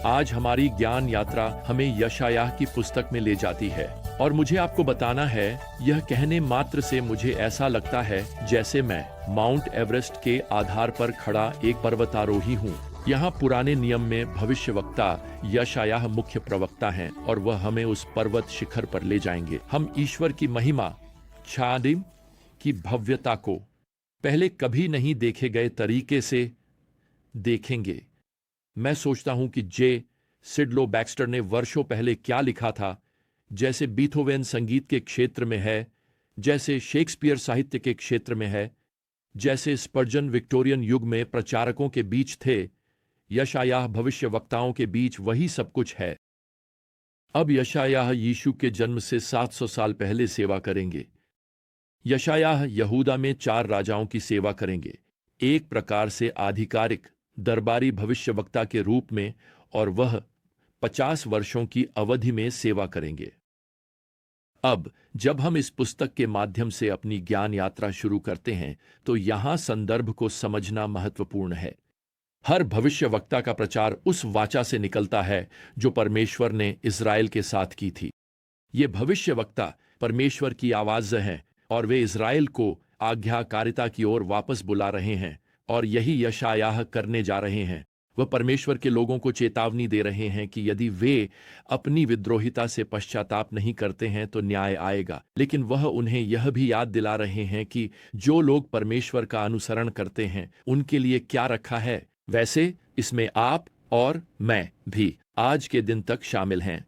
आज हमारी ज्ञान यात्रा हमें यशायाह की पुस्तक में ले जाती है और मुझे आपको बताना है, यह कहने मात्र से मुझे ऐसा लगता है जैसे मैं माउंट एवरेस्ट के आधार पर खड़ा एक पर्वतारोही हूँ। यहाँ पुराने नियम में भविष्यवक्ता यशायाह मुख्य प्रवक्ता हैं और वह हमें उस पर्वत शिखर पर ले जाएंगे। हम ईश्वर की महिमा, छादिम की भव्यता को पहले कभी नहीं देखे गए तरीके से देखेंगे। मैं सोचता हूं कि जे सिडलो बैक्स्टर ने वर्षों पहले क्या लिखा था, जैसे बीथोवेन संगीत के क्षेत्र में है, जैसे शेक्सपियर साहित्य के क्षेत्र में है, जैसे स्पर्जन विक्टोरियन युग में प्रचारकों के बीच थे, यशायाह भविष्यवक्ताओं के बीच वही सब कुछ है। अब यशायाह यीशु के जन्म से 700 साल पहले सेवा करेंगे। यशायाह यहूदा में 4 राजाओं की सेवा करेंगे, एक प्रकार से आधिकारिक दरबारी भविष्यवक्ता के रूप में, और वह 50 वर्षों की अवधि में सेवा करेंगे। अब जब हम इस पुस्तक के माध्यम से अपनी ज्ञान यात्रा शुरू करते हैं तो यहां संदर्भ को समझना महत्वपूर्ण है। हर भविष्यवक्ता का प्रचार उस वाचा से निकलता है जो परमेश्वर ने इज़राइल के साथ की थी। ये भविष्यवक्ता परमेश्वर की आवाज़ हैं और वे इज़राइल को आज्ञाकारिता की ओर वापस बुला रहे हैं, और यही यशायाह करने जा रहे हैं। वह परमेश्वर के लोगों को चेतावनी दे रहे हैं कि यदि वे अपनी विद्रोहिता से पश्चाताप नहीं करते हैं तो न्याय आएगा। लेकिन वह उन्हें यह भी याद दिला रहे हैं कि जो लोग परमेश्वर का अनुसरण करते हैं उनके लिए क्या रखा है। वैसे इसमें आप और मैं भी आज के दिन तक शामिल हैं।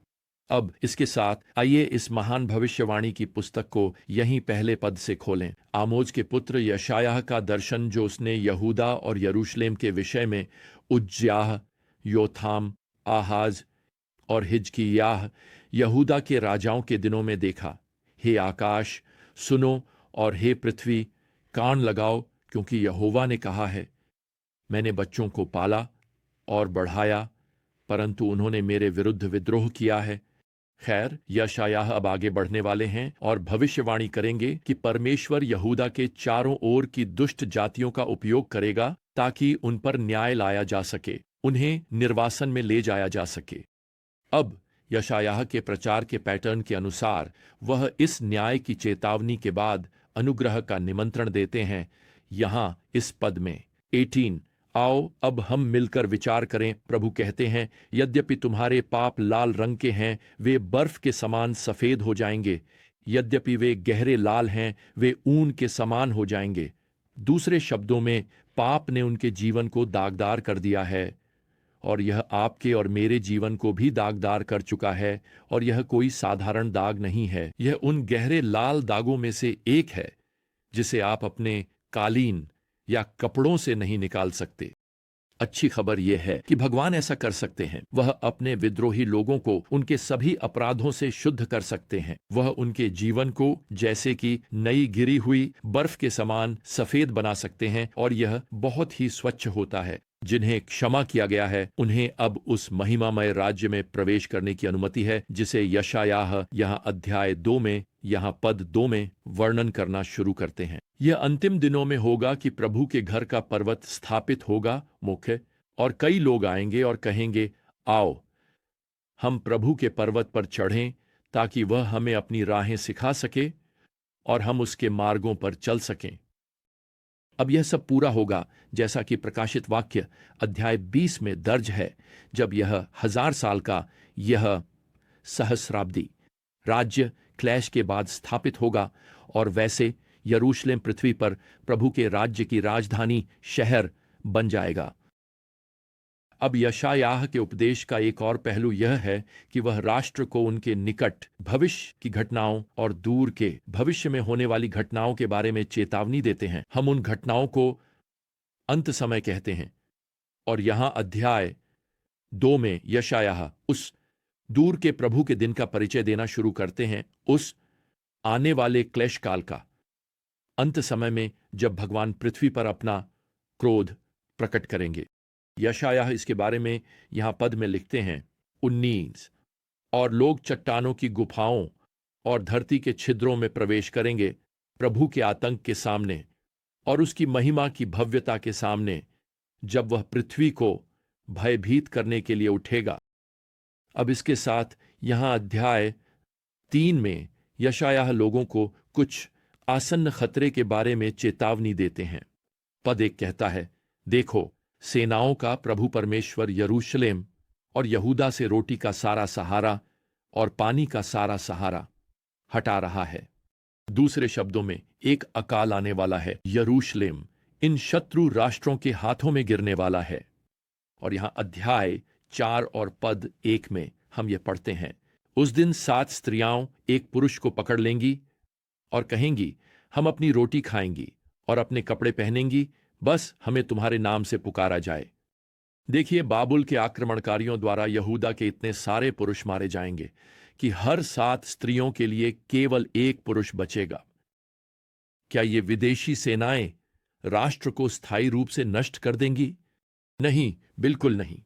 अब इसके साथ आइए इस महान भविष्यवाणी की पुस्तक को यहीं पहले पद से खोलें। आमोज के पुत्र यशायाह का दर्शन जो उसने यहूदा और यरूशलेम के विषय में उज्ज्याह, योथाम, आहाज और हिजकिय्याह यहूदा के राजाओं के दिनों में देखा। हे आकाश सुनो, और हे पृथ्वी कान लगाओ, क्योंकि यहोवा ने कहा है, मैंने बच्चों को पाला और बढ़ाया, परंतु उन्होंने मेरे विरुद्ध विद्रोह किया है। खैर, यशायाह अब आगे बढ़ने वाले हैं और भविष्यवाणी करेंगे कि परमेश्वर यहूदा के चारों ओर की दुष्ट जातियों का उपयोग करेगा ताकि उन पर न्याय लाया जा सके, उन्हें निर्वासन में ले जाया जा सके। अब यशायाह के प्रचार के पैटर्न के अनुसार वह इस न्याय की चेतावनी के बाद अनुग्रह का निमंत्रण देते हैं। यहां इस पद में 18, आओ अब हम मिलकर विचार करें। प्रभु कहते हैं, यद्यपि तुम्हारे पाप लाल रंग के हैं, वे बर्फ के समान सफेद हो जाएंगे। यद्यपि वे गहरे लाल हैं, वे ऊन के समान हो जाएंगे। दूसरे शब्दों में, पाप ने उनके जीवन को दागदार कर दिया है, और यह आपके और मेरे जीवन को भी दागदार कर चुका है। और यह कोई साधारण दाग नहीं है, यह उन गहरे लाल दागों में से एक है जिसे आप अपने कालीन या कपड़ों से नहीं निकाल सकते। अच्छी खबर यह है कि भगवान ऐसा कर सकते हैं। वह अपने विद्रोही लोगों को उनके सभी अपराधों से शुद्ध कर सकते हैं। वह उनके जीवन को जैसे कि नई गिरी हुई बर्फ के समान सफेद बना सकते हैं, और यह बहुत ही स्वच्छ होता है। जिन्हें क्षमा किया गया है उन्हें अब उस महिमामय राज्य में प्रवेश करने की अनुमति है, जिसे यशायाह यहाँ अध्याय 2 में, यहाँ पद 2 में वर्णन करना शुरू करते हैं। यह अंतिम दिनों में होगा कि प्रभु के घर का पर्वत स्थापित होगा मुख्य, और कई लोग आएंगे और कहेंगे, आओ हम प्रभु के पर्वत पर चढ़ें ताकि वह हमें अपनी राहें सिखा सके और हम उसके मार्गों पर चल सकें। अब यह सब पूरा होगा जैसा कि प्रकाशित वाक्य अध्याय 20 में दर्ज है, जब यह 1000 साल का यह सहस्राब्दी राज्य क्लैश के बाद स्थापित होगा, और वैसे यरूशलेम पृथ्वी पर प्रभु के राज्य की राजधानी शहर बन जाएगा। अब यशायाह के उपदेश का एक और पहलू यह है कि वह राष्ट्र को उनके निकट भविष्य की घटनाओं और दूर के भविष्य में होने वाली घटनाओं के बारे में चेतावनी देते हैं। हम उन घटनाओं को अंत समय कहते हैं, और यहां अध्याय 2 में यशायाह उस दूर के प्रभु के दिन का परिचय देना शुरू करते हैं, उस आने वाले क्लेश काल का, अंत समय में जब भगवान पृथ्वी पर अपना क्रोध प्रकट करेंगे। यशायाह इसके बारे में यहां पद में लिखते हैं 19, और लोग चट्टानों की गुफाओं और धरती के छिद्रों में प्रवेश करेंगे प्रभु के आतंक के सामने और उसकी महिमा की भव्यता के सामने, जब वह पृथ्वी को भयभीत करने के लिए उठेगा। अब इसके साथ यहां अध्याय 3 में यशायाह लोगों को कुछ आसन्न खतरे के बारे में चेतावनी देते हैं। पद 1 कहता है, देखो, सेनाओं का प्रभु परमेश्वर यरूशलेम और यहूदा से रोटी का सारा सहारा और पानी का सारा सहारा हटा रहा है। दूसरे शब्दों में, एक अकाल आने वाला है। यरूशलेम इन शत्रु राष्ट्रों के हाथों में गिरने वाला है। और यहां अध्याय 4 और पद 1 में हम ये पढ़ते हैं, उस दिन 7 स्त्रियां एक पुरुष को पकड़ लेंगी और कहेंगी, हम अपनी रोटी खाएंगी और अपने कपड़े पहनेंगी, बस हमें तुम्हारे नाम से पुकारा जाए। देखिए, बाबुल के आक्रमणकारियों द्वारा यहूदा के इतने सारे पुरुष मारे जाएंगे कि हर 7 स्त्रियों के लिए केवल एक पुरुष बचेगा। क्या ये विदेशी सेनाएं राष्ट्र को स्थायी रूप से नष्ट कर देंगी? नहीं, बिल्कुल नहीं।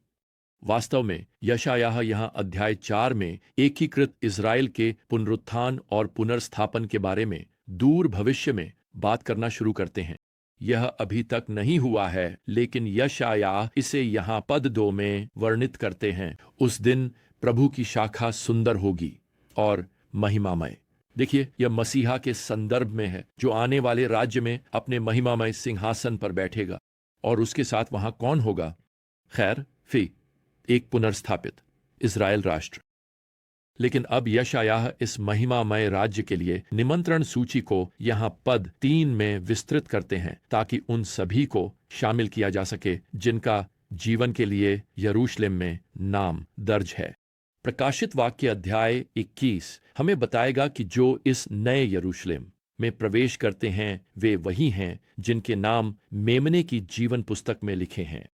वास्तव में यशायाह यहां अध्याय 4 में एकीकृत इज़राइल के पुनरुत्थान और पुनर्स्थापन के बारे में दूर भविष्य में बात करना शुरू करते हैं। यह अभी तक नहीं हुआ है, लेकिन यशायाह इसे यहां पद 2 में वर्णित करते हैं। उस दिन प्रभु की शाखा सुंदर होगी और महिमामय। देखिए, यह मसीहा के संदर्भ में है, जो आने वाले राज्य में अपने महिमामय सिंहासन पर बैठेगा। और उसके साथ वहां कौन होगा? खैर, एक पुनर्स्थापित इज़राइल राष्ट्र। लेकिन अब यशायाह इस महिमामय राज्य के लिए निमंत्रण सूची को यहां पद 3 में विस्तृत करते हैं, ताकि उन सभी को शामिल किया जा सके जिनका जीवन के लिए यरूशलेम में नाम दर्ज है। प्रकाशित वाक्य अध्याय 21 हमें बताएगा कि जो इस नए यरूशलेम में प्रवेश करते हैं वे वही हैं जिनके नाम मेमने की जीवन पुस्तक में लिखे हैं।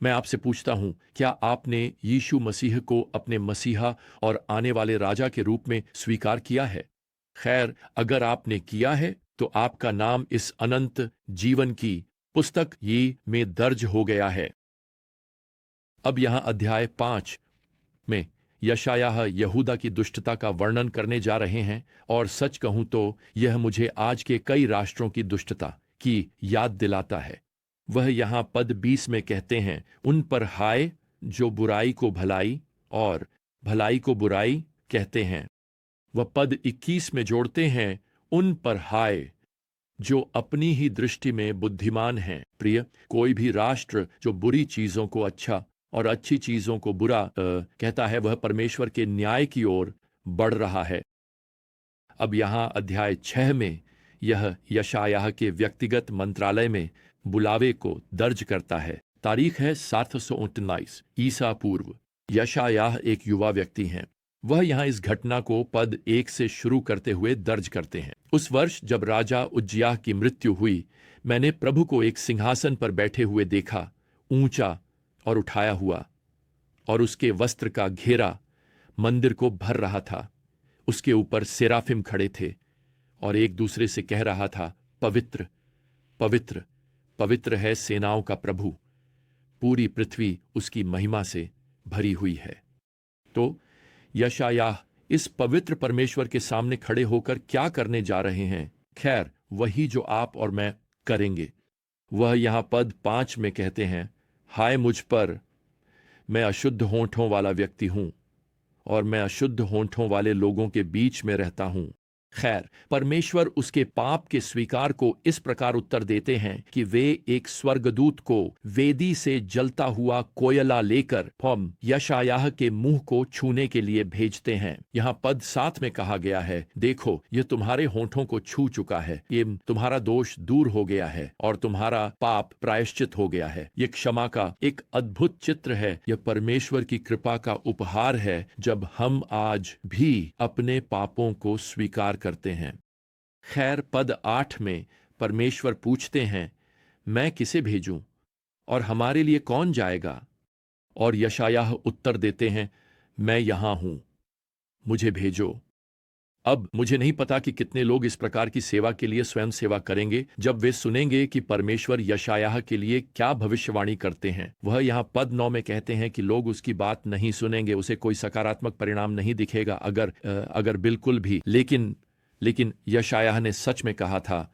मैं आपसे पूछता हूं, क्या आपने यीशु मसीह को अपने मसीहा और आने वाले राजा के रूप में स्वीकार किया है? खैर, अगर आपने किया है तो आपका नाम इस अनंत जीवन की पुस्तक ये में दर्ज हो गया है। अब यहां अध्याय 5 में यशायाह यहूदा की दुष्टता का वर्णन करने जा रहे हैं, और सच कहूं तो यह मुझे आज के कई राष्ट्रों की दुष्टता की याद दिलाता है। वह यहां पद 20 में कहते हैं, उन पर हाय जो बुराई को भलाई और भलाई को बुराई कहते हैं। वह पद 21 में जोड़ते हैं, उन पर हाय जो अपनी ही दृष्टि में बुद्धिमान हैं। प्रिय, कोई भी राष्ट्र जो बुरी चीजों को अच्छा और अच्छी चीजों को बुरा कहता है, वह परमेश्वर के न्याय की ओर बढ़ रहा है। अब यहां अध्याय 6 में यह यशायाह के व्यक्तिगत मंत्रालय में बुलावे को दर्ज करता है। तारीख है 719 ईसा पूर्व। यशायाह एक युवा व्यक्ति हैं। वह यहां इस घटना को पद 1 से शुरू करते हुए दर्ज करते हैं। उस वर्ष जब राजा उज्जियाह की मृत्यु हुई, मैंने प्रभु को एक सिंहासन पर बैठे हुए देखा, ऊंचा और उठाया हुआ, और उसके वस्त्र का घेरा मंदिर को भर रहा था। उसके ऊपर सेराफिम खड़े थे और एक दूसरे से कह रहा था, पवित्र पवित्र पवित्र है सेनाओं का प्रभु, पूरी पृथ्वी उसकी महिमा से भरी हुई है। तो यशायाह इस पवित्र परमेश्वर के सामने खड़े होकर क्या करने जा रहे हैं? खैर, वही जो आप और मैं करेंगे। वह यहां पद 5 में कहते हैं, हाय मुझ पर, मैं अशुद्ध होंठों वाला व्यक्ति हूं और मैं अशुद्ध होंठों वाले लोगों के बीच में रहता हूं। खैर, परमेश्वर उसके पाप के स्वीकार को इस प्रकार उत्तर देते हैं कि वे एक स्वर्गदूत को वेदी से जलता हुआ कोयला लेकर हम यशायाह के मुंह को छूने के लिए भेजते हैं। यहाँ पद 7 में कहा गया है, देखो, यह तुम्हारे होंठों को छू चुका है, ये तुम्हारा दोष दूर हो गया है और तुम्हारा पाप प्रायश्चित हो गया है। ये क्षमा का एक अद्भुत चित्र है। यह परमेश्वर की कृपा का उपहार है जब हम आज भी अपने पापों को स्वीकार करते हैं। खैर, पद 8 में परमेश्वर पूछते हैं, मैं किसे भेजूं और हमारे लिए कौन जाएगा? और यशायाह उत्तर देते हैं, मैं यहां हूं, मुझे भेजो। अब मुझे नहीं पता कि कितने लोग इस प्रकार की सेवा के लिए स्वयं सेवा करेंगे जब वे सुनेंगे कि परमेश्वर यशायाह के लिए क्या भविष्यवाणी करते हैं। वह यहाँ पद 9 में कहते हैं कि लोग उसकी बात नहीं सुनेंगे, उसे कोई सकारात्मक परिणाम नहीं दिखेगा, अगर बिल्कुल भी। लेकिन यशायाह ने सच में कहा था,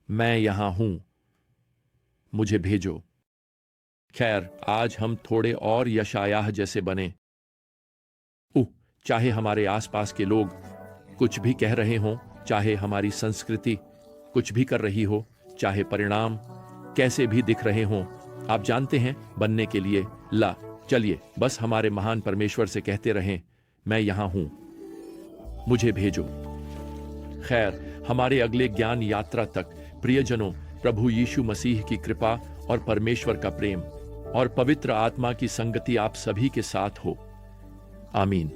मैं यहां हूं, मुझे भेजो। खैर, आज हम थोड़े और यशायाह जैसे बने। चाहे हमारे आसपास के लोग कुछ भी कह रहे हों, चाहे हमारी संस्कृति कुछ भी कर रही हो, चाहे परिणाम कैसे भी दिख रहे हों, आप जानते हैं, बनने के लिए चलिए बस हमारे महान परमेश्वर से कहते रहें, मैं यहां हूं, मुझे भेजो। खैर, हमारे अगले ज्ञान यात्रा तक प्रियजनों, प्रभु यीशु मसीह की कृपा और परमेश्वर का प्रेम और पवित्र आत्मा की संगति आप सभी के साथ हो। आमीन।